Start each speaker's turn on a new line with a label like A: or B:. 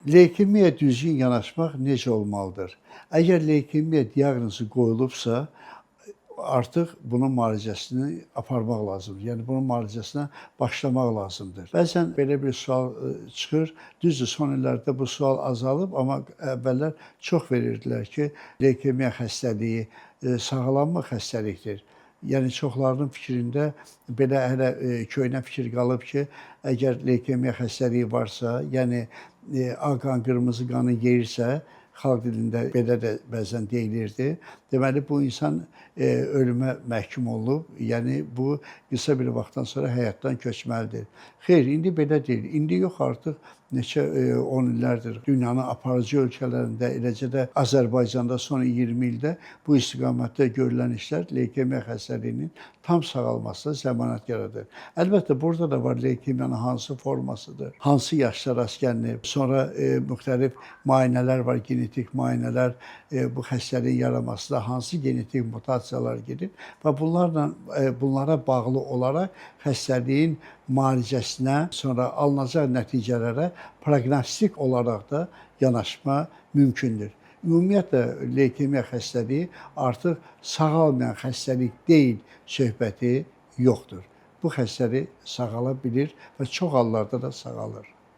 A: Leykemiyaya düzgün yanaşmaq necə olmalıdır? Əgər leykemiya diaqnozu qoyulubsa, artıq bunun müalicəsini aparmaq lazımdır. Yəni bunun müalicəsinə başlamaq lazımdır. Bəzən belə bir sual çıxır. Düzdür, son illərdə bu sual azalıb, amma əvvəllər çox verirdilər ki, leykemiya xəstəliyi sağalanma xəstəlikdir. Yəni çoxlarının fikrində belə hələ köhnə fikir qalıb ki, əgər leykemiya xəstəliyi varsa, yəni ağ qan, qırmızı qanı yeyirsə, xalq dilində belə də bəzən deyilirdi. Deməli, bu insan ölümə məhkum olunub, yəni bu qısa bir vaxtdan sonra həyatdan köçməlidir. Xeyr, indi belə deyil. İndi yox, artıq neçə 10 illərdir dünyanın aparıcı ölkələrində, eləcə də Azərbaycanda son 20 ildə bu istiqamətdə görülən işlər leykemiya xəstəliyinin tam sağalmasına zəmanət yaradır. Əlbəttə, burada da var leykemiyanın hansı formasıdır, hansı yaşda rast gəlinir, sonra müxtəlif müayinələr var, genetik müayinələr, bu xəstəliyin yaranmasında hansı genetik mutasiyalar gedir və bunlara bağlı olaraq xəstəliyin müalicəsinə, sonra alınacaq nəticələrə proqnostik olaraq da yanaşma mümkündür. Ümumiyyətlə, leykemiya xəstəliyi artıq sağalmayan xəstəlik deyil söhbəti yoxdur. Bu xəstəlik sağala bilir və çox hallarda da sağalır.